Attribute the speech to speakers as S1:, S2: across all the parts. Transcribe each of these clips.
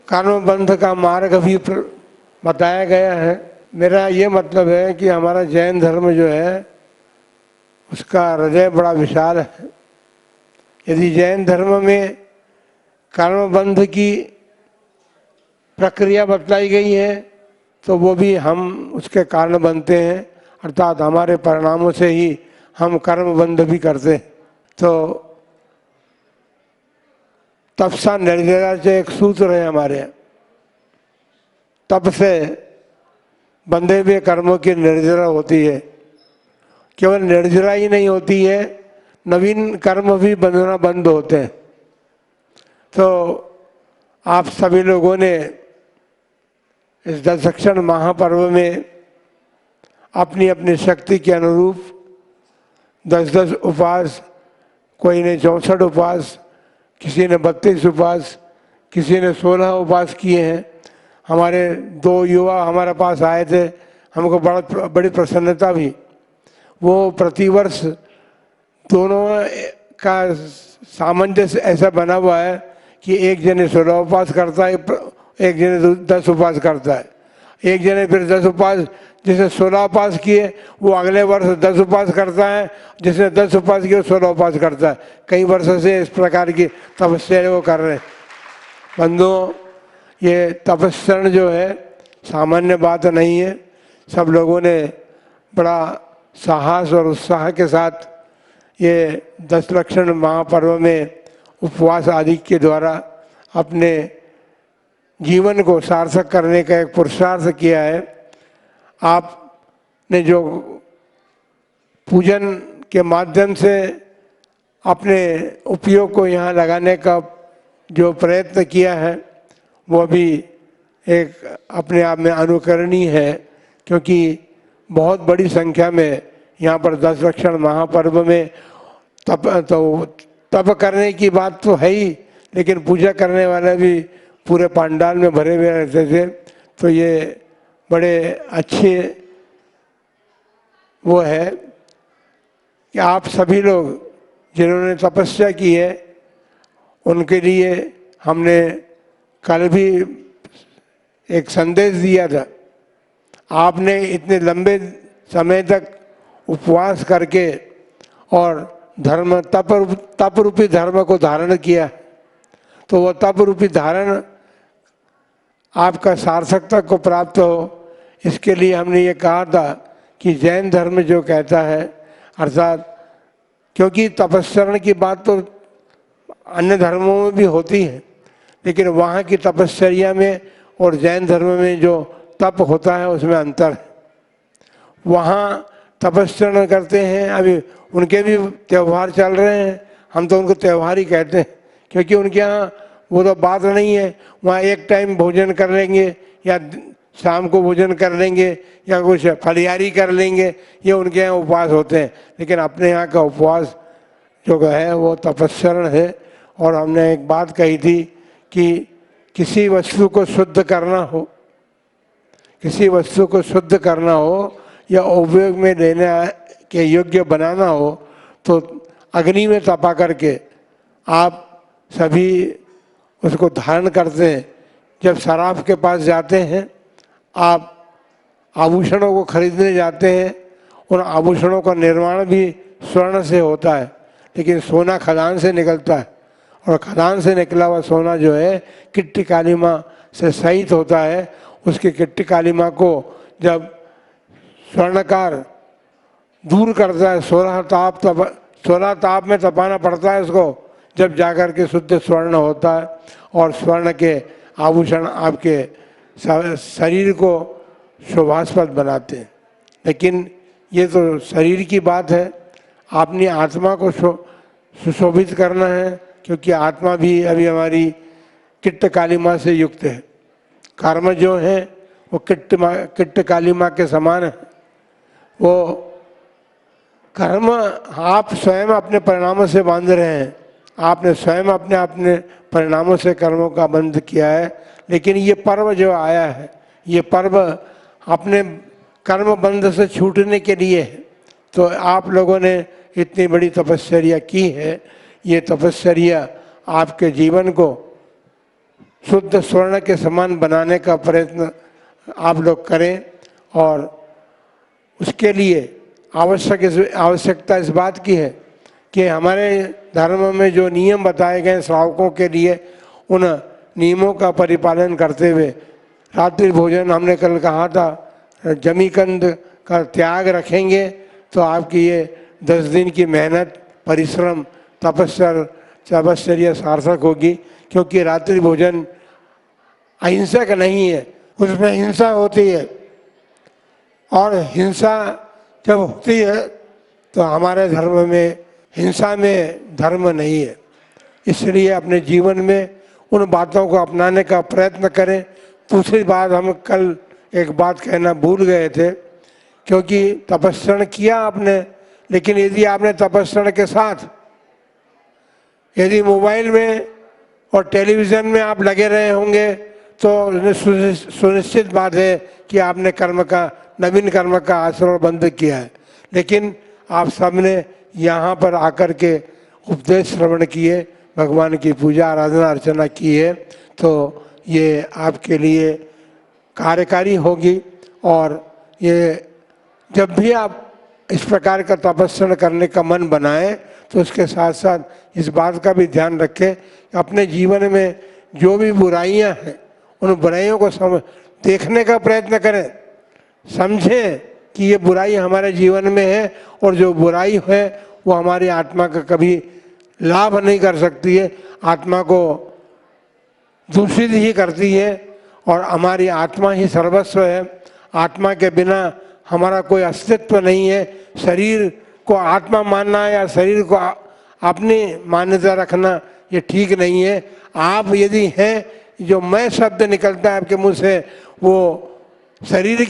S1: कर्म बंध का मार्ग भी बताया गया है। मेरा ये मतलब है कि हमारा जैन धर्म जो है उसका हृदय बड़ा विशाल है। यदि जैन धर्म में कर्म बंध की प्रक्रिया बतलाई गई है तो वो भी हम उसके कारण बनते हैं, अर्थात हमारे परिणामों से ही हम कर्म बंध भी करते हैं। तो तपसा निर्जरा से एक सूत्र है हमारे यहाँ, तप से बंधे हुए कर्मों की निर्जरा होती है। केवल निर्जरा ही नहीं होती है, नवीन कर्म भी बंधना बंद होते हैं। तो आप सभी लोगों ने इस दशक्षण महापर्व में अपनी अपनी शक्ति के अनुरूप 10-10 उपवास, कोई ने 64 उपवास, किसी ने 32 उपवास, किसी ने 16 उपवास किए हैं। हमारे 2 युवा हमारे पास आए थे, हमको बड़ी प्रसन्नता भी। वो प्रतिवर्ष दोनों का सामंजस्य ऐसा बना हुआ है कि एक जने 16 उपवास करता है, एक जने 10 उपवास करता है। एक जने फिर 10 उपवास, जिसने 16 उपवास किए वो अगले वर्ष 10 उपवास करता है, जिसने 10 उपवास किए वो 16 उपवास करता है। कई वर्षों से इस प्रकार की तपस्या वो कर रहे हैं। बंधुओं, ये तपस्या जो है सामान्य बात नहीं है। सब लोगों ने बड़ा साहस और उत्साह के साथ ये दशलक्षण महापर्व में उपवास आदि के द्वारा अपने जीवन को सार्थक करने का एक पुरुषार्थ किया है। आपने जो पूजन के माध्यम से अपने उपयोग को यहाँ लगाने का जो प्रयत्न किया है वो भी एक अपने आप में अनुकरणीय है, क्योंकि बहुत बड़ी संख्या में यहाँ पर दशलक्षण महापर्व में तप करने की बात तो है ही, लेकिन पूजा करने वाले भी पूरे पंडाल में भरे हुए रहते थे। तो ये बड़े अच्छे वो है कि आप सभी लोग जिन्होंने तपस्या की है उनके लिए हमने कल भी एक संदेश दिया था। आपने इतने लंबे समय तक उपवास करके और धर्म तप रूपी धर्म को धारण किया, तो वो तप रूपी धारण आपका सार्थकता को प्राप्त हो, इसके लिए हमने ये कहा था कि जैन धर्म जो कहता है, अर्थात क्योंकि तपस्या की बात तो अन्य धर्मों में भी होती है, लेकिन वहाँ की तपस्या में और जैन धर्म में जो तप होता है उसमें अंतर है। वहाँ तपस्या करते हैं, अभी उनके भी त्यौहार चल रहे हैं, हम तो उनको त्यौहार ही कहते हैं, क्योंकि उनके यहाँ वो तो बात नहीं है। वहाँ एक टाइम भोजन कर लेंगे या शाम को भोजन कर लेंगे या कुछ फलियारी कर लेंगे, ये उनके यहाँ उपवास होते हैं। लेकिन अपने यहाँ का उपवास जो है वो तपस्या है। और हमने एक बात कही थी कि किसी वस्तु को शुद्ध करना हो, किसी वस्तु को शुद्ध करना हो या उपयोग में लेने के योग्य बनाना हो तो अग्नि में तपा करके आप सभी उसको धारण करते हैं। जब सराफ के पास जाते हैं, आप आभूषणों को खरीदने जाते हैं, उन आभूषणों का निर्माण भी स्वर्ण से होता है, लेकिन सोना खदान से निकलता है। और खदान से निकला हुआ सोना जो है किट्टी कालीमा से सहित होता है। उसकी किट्टी कालीमा को जब स्वर्णकार दूर करता है, 16 ताप में तपाना पड़ता है उसको, जब जाकर के शुद्ध स्वर्ण होता है। और स्वर्ण के आभूषण आपके शरीर को शोभास्पद बनाते हैं। लेकिन ये तो शरीर की बात है, अपनी आत्मा को सुशोभित करना है, क्योंकि आत्मा भी अभी हमारी किट्ट कालीमा से युक्त है। कर्म जो है वो किट्ट कालीमा के समान है। वो कर्म आप स्वयं अपने परिणामों से बांध रहे हैं, आपने स्वयं अपने परिणामों से कर्मों का बंध किया है। लेकिन ये पर्व जो आया है, ये पर्व अपने कर्म बंध से छूटने के लिए है। तो आप लोगों ने इतनी बड़ी तपस्या की है, ये तपस्या आपके जीवन को शुद्ध स्वर्ण के समान बनाने का प्रयत्न आप लोग करें। और उसके लिए आवश्यकता इस बात की है कि हमारे धर्म में जो नियम बताए गए श्रावकों के लिए, उन नियमों का परिपालन करते हुए रात्रि भोजन, हमने कल कहा था, जमीकंद का त्याग रखेंगे तो आपकी ये 10 दिन की मेहनत, परिश्रम, तपश्चर्या सार्थक होगी। क्योंकि रात्रि भोजन अहिंसक नहीं है, उसमें हिंसा होती है, और हिंसा जब होती है तो हमारे धर्म में हिंसा में धर्म नहीं है। इसलिए अपने जीवन में उन बातों को अपनाने का प्रयत्न करें। दूसरी बात, हम कल एक बात कहना भूल गए थे, क्योंकि तपस्या किया आपने, लेकिन यदि आपने तपस्या के साथ यदि मोबाइल में और टेलीविज़न में आप लगे रहे होंगे तो सुनिश्चित बात है कि आपने नवीन कर्म का आचरण बंद किया है। लेकिन आप सबने यहाँ पर आकर के उपदेश श्रवण किए, भगवान की पूजा आराधना अर्चना की है, तो ये आपके लिए कार्यकारी होगी। और ये जब भी आप इस प्रकार का तपस्या करने का मन बनाएं तो उसके साथ साथ इस बात का भी ध्यान रखें कि अपने जीवन में जो भी बुराइयां हैं उन बुराइयों को देखने का प्रयत्न करें, समझें कि ये बुराई हमारे जीवन में है और जो बुराई है वो हमारी आत्मा का कभी लाभ नहीं कर सकती है, आत्मा को दूषित ही करती है। और हमारी आत्मा ही सर्वस्व है, आत्मा के बिना हमारा कोई अस्तित्व नहीं है। शरीर को आत्मा मानना या शरीर को अपनी मान्यता रखना ये ठीक नहीं है। आप यदि हैं, जो मैं शब्द निकलता है आपके मुंह से वो शरीर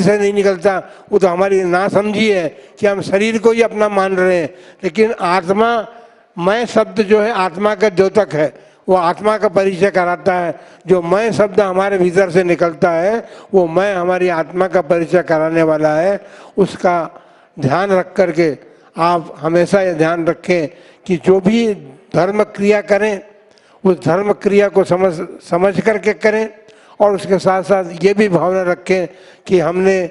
S1: से नहीं निकलता, वो तो हमारी नासमझी है कि हम शरीर को ही अपना मान रहे हैं। लेकिन आत्मा, मैं शब्द जो है आत्मा का द्योतक है, वो आत्मा का परिचय कराता है। जो मैं शब्द हमारे भीतर से निकलता है वो मैं हमारी आत्मा का परिचय कराने वाला है। उसका ध्यान रख करके आप हमेशा ये ध्यान रखें कि जो भी धर्म क्रिया करें उस धर्म क्रिया को समझ करके करें। और उसके साथ साथ ये भी भावना रखें कि हमने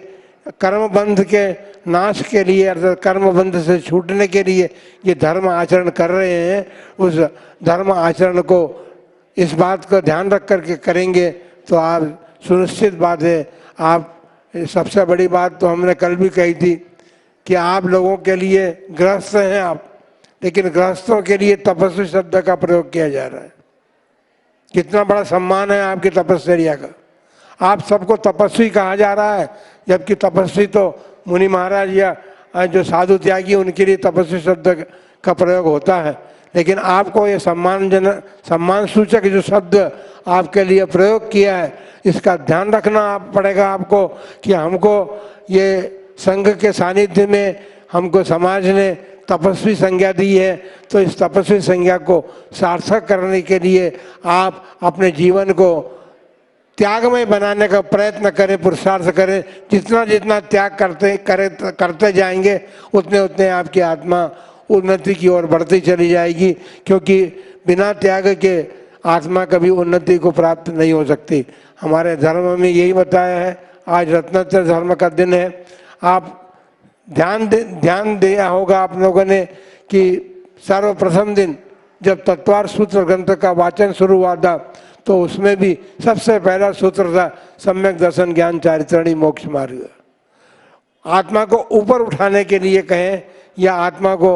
S1: कर्मबंध के नाश के लिए, अर्थात कर्मबंध से छूटने के लिए ये धर्म आचरण कर रहे हैं। उस धर्म आचरण को इस बात का ध्यान रख करके करेंगे तो आप सुनिश्चित बात है, आप सबसे बड़ी बात तो हमने कल भी कही थी कि आप लोगों के लिए गृहस्थ हैं आप, लेकिन गृहस्थों के लिए तपस्वी शब्द का प्रयोग किया जा रहा है। कितना बड़ा सम्मान है आपकी तपस्या का, आप सबको तपस्वी कहा जा रहा है, जबकि तपस्वी तो मुनि महाराज या जो साधु त्यागी उनके लिए तपस्वी शब्द का प्रयोग होता है। लेकिन आपको ये सम्मान सूचक जो शब्द आपके लिए प्रयोग किया है, इसका ध्यान रखना पड़ेगा आपको कि हमको ये संघ के सानिध्य में हमको समाज ने तपस्वी संज्ञा दी है, तो इस तपस्वी संज्ञा को सार्थक करने के लिए आप अपने जीवन को त्यागमय बनाने का प्रयत्न करें, पुरुषार्थ करें। जितना जितना त्याग करते जाएंगे उतने उतने आपकी आत्मा उन्नति की ओर बढ़ती चली जाएगी, क्योंकि बिना त्याग के आत्मा कभी उन्नति को प्राप्त नहीं हो सकती। हमारे धर्म में यही बताया है। आज रत्नोत्तर धर्म का दिन है। आप ध्यान दिया होगा आप लोगों ने कि सर्वप्रथम दिन जब तत्वार सूत्र ग्रंथ का वाचन शुरू हुआ था तो उसमें भी सबसे पहला सूत्र था सम्यक दर्शन ज्ञान चारित्रणी मोक्ष मार्ग। आत्मा को ऊपर उठाने के लिए कहें या आत्मा को,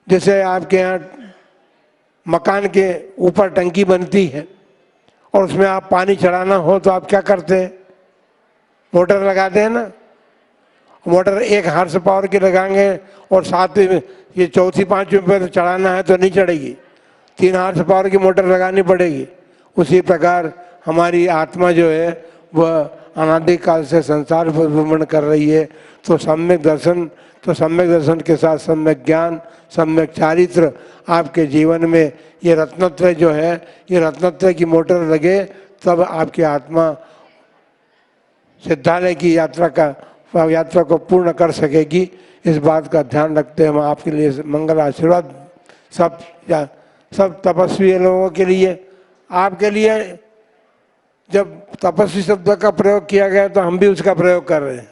S1: जैसे आपके यहाँ मकान के ऊपर टंकी बनती है और उसमें आप पानी चढ़ाना हो तो आप क्या करते हैं, मोटर लगाते हैं ना। मोटर 1 हार्स पावर की लगाएंगे और साथ में ये चौथी 5वीं पर चढ़ाना है तो नहीं चढ़ेगी, 3 हार्स पावर की मोटर लगानी पड़ेगी। उसी प्रकार हमारी आत्मा जो है वह अनादिकाल से संसार पर भ्रमण कर रही है। तो सम्यक दर्शन के साथ सम्यक ज्ञान, सम्यक चारित्र आपके जीवन में ये रत्नत्रय जो है, ये रत्नत्रय की मोटर लगे तब आपकी आत्मा सिद्धालय की यात्रा को पूर्ण कर सकेगी। इस बात का ध्यान रखते हैं हम आपके लिए मंगल आशीर्वाद सब सब तपस्वी लोगों के लिए। आपके लिए जब तपस्वी शब्द का प्रयोग किया गया तो हम भी उसका प्रयोग कर रहे हैं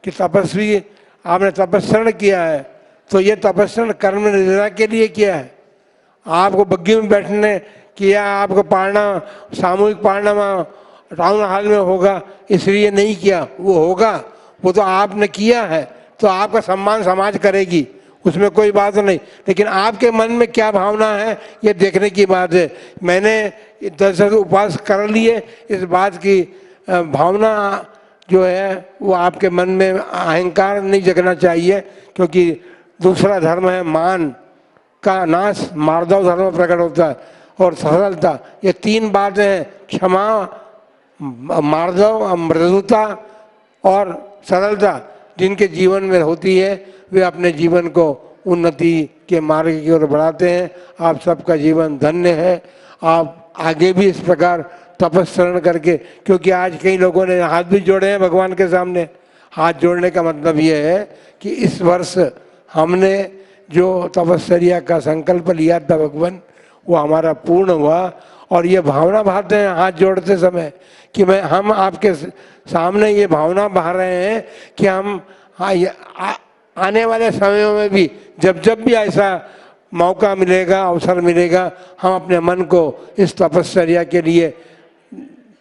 S1: कि तपस्वी, आपने तपस्रण किया है तो ये तपस्रण कर्म निद्रा के लिए किया है। आपको बग्गी में बैठने किया, आपको पारना, सामूहिक पारना टाउन हॉल में होगा इसलिए नहीं किया, वो होगा, वो तो आपने किया है तो आपका सम्मान समाज करेगी, उसमें कोई बात नहीं। लेकिन आपके मन में क्या भावना है ये देखने की बात है। मैंने 10 उपवास कर लिए, इस बात की भावना जो है वो आपके मन में अहंकार नहीं जगना चाहिए, क्योंकि दूसरा धर्म है मान का नाश, मार्दव धर्म प्रकट होता है, और सरलता, ये 3 बातें हैं, क्षमा, मार्दव, मृदुता और सरलता, जिनके जीवन में होती है वे अपने जीवन को उन्नति के मार्ग की ओर बढ़ाते हैं। आप सबका जीवन धन्य है। आप आगे भी इस प्रकार तपस्रण करके, क्योंकि आज कई लोगों ने हाथ भी जोड़े हैं भगवान के सामने। हाथ जोड़ने का मतलब ये है कि इस वर्ष हमने जो तपस्या का संकल्प लिया था भगवान, वो हमारा पूर्ण हुआ। और ये भावना बहाते हैं हाथ जोड़ते समय कि हम आपके सामने ये भावना बहा रहे हैं कि हम आने वाले समयों में भी जब जब भी ऐसा मौका मिलेगा, अवसर मिलेगा, हम अपने मन को इस तपस्या के लिए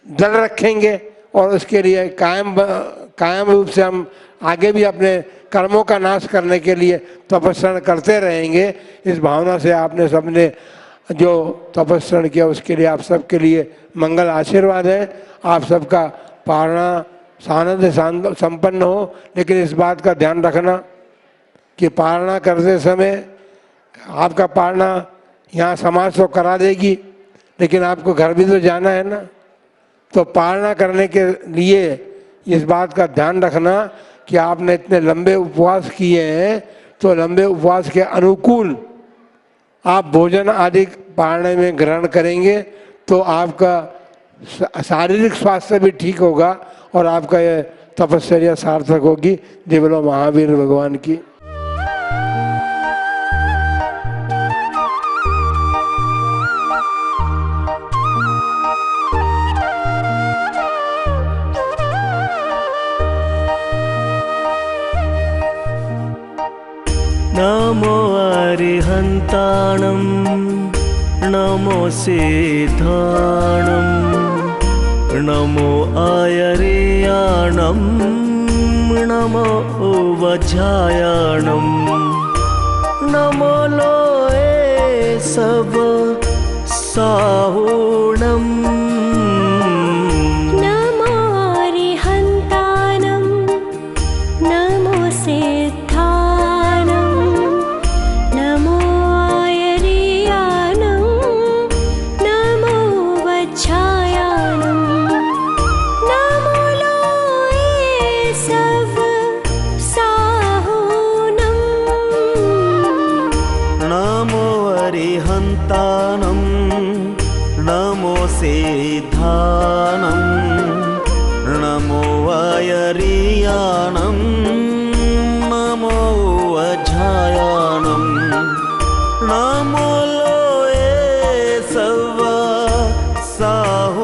S1: दृढ़ रखेंगे और उसके लिए कायम रूप से हम आगे भी अपने कर्मों का नाश करने के लिए तपस्या करते रहेंगे। इस भावना से आपने सबने जो तपस्या किया उसके लिए आप सबके लिए मंगल आशीर्वाद है। आप सबका पारना सानंद संपन्न हो। लेकिन इस बात का ध्यान रखना कि पारना करते समय आपका पारना यहाँ समाज तो करा देगी, लेकिन आपको घर भी तो जाना है ना। तो पारना करने के लिए इस बात का ध्यान रखना कि आपने इतने लंबे उपवास किए हैं तो लंबे उपवास के अनुकूल आप भोजन आदि पारने में ग्रहण करेंगे तो आपका शारीरिक स्वास्थ्य भी ठीक होगा और आपका यह तपस्या सार्थक होगी। जय बोलो महावीर भगवान की।
S2: नमो अरिहन्ताणं नमो सिद्धाणं नमो आयर्याणं नमो वज्रायणं नमो लोए सब साहुणम् नमो सिद्धाणं नमो आयर्याणं नमो वज्रायणं नमो लोए सब साहुणम्
S3: नमो अरिहन्ताणं नमो सिद्धाणं नमो आयर्याणं नमो वज्रायणं नमो लोए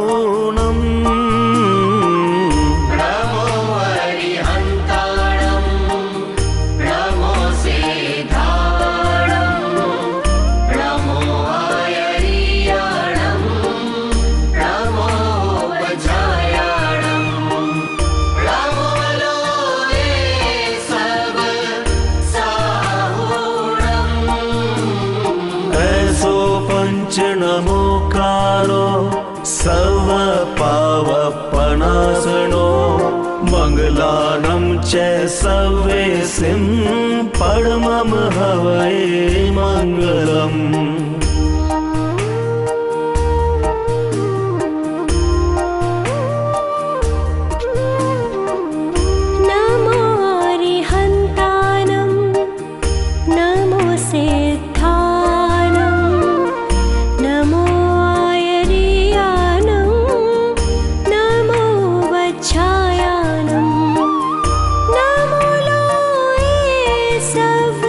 S3: सब साहुणम्।
S2: ऐसो पंच नमोकारो सर्व पावपनाशनो मंगलानं च सर्वेसिं परमं हवै मंगलम्।
S4: नमो अरिहन्ताणं नमो सिद्धाणं नमो आयर्याणं नमो वज्रायणं नमो लोए सब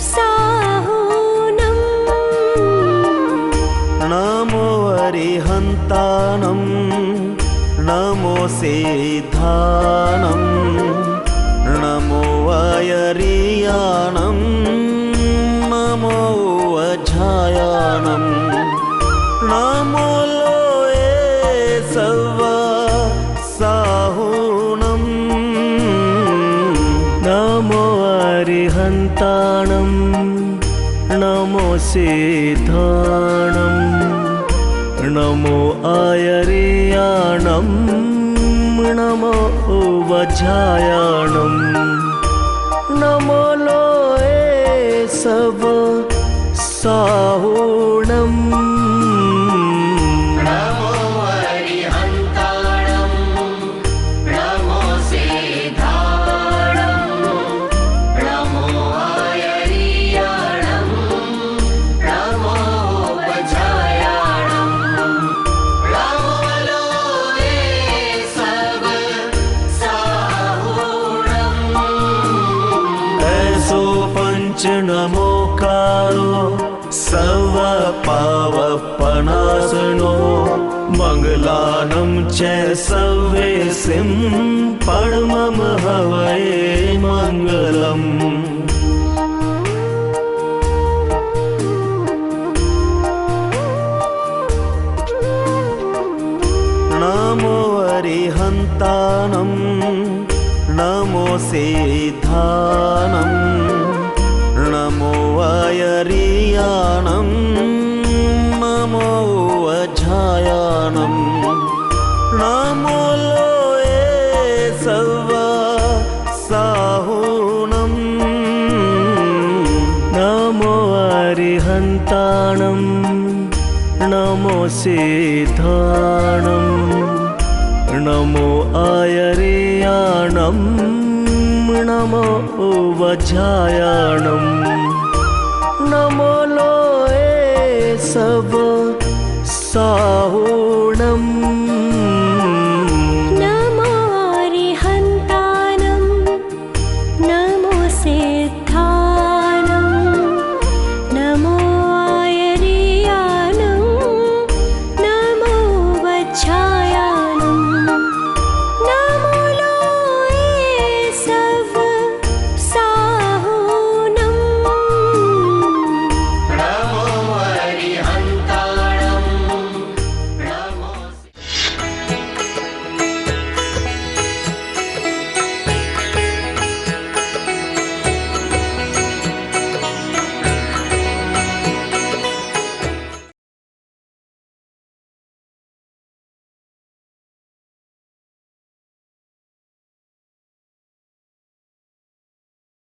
S4: साहुणम्।
S2: नमो सिद्धानं नमो वैरियाणं नमो वज्रायाणं नमो लोये सवा साहुनं नमो अरिहन्ताणं नमो सिद्धाणं नमो आयर्याणं नमो वज्रायाणं नमो लोये सब साहुणं
S3: नमो अरिहन्ताणं नमो सिद्धाणं नमो आयर्याणं नमो वज्रायाणं नमो लोये सब साहुणं
S2: ऐसो पंच नमोकारो सर्व पावपनाशनो मंगलानं च सर्वेसिं परमं हवये मंगलम् नमो अरिहन्तानं नमो सिद्धानं नमो वैरियाणं नमो वज्रायाणं नमो लोये सवा साहुणं नमो अरिहन्ताणं नमो सिद्धाणं नमो आयर्याणं नमो वज्रायाणं नमो लोये सब साहुणं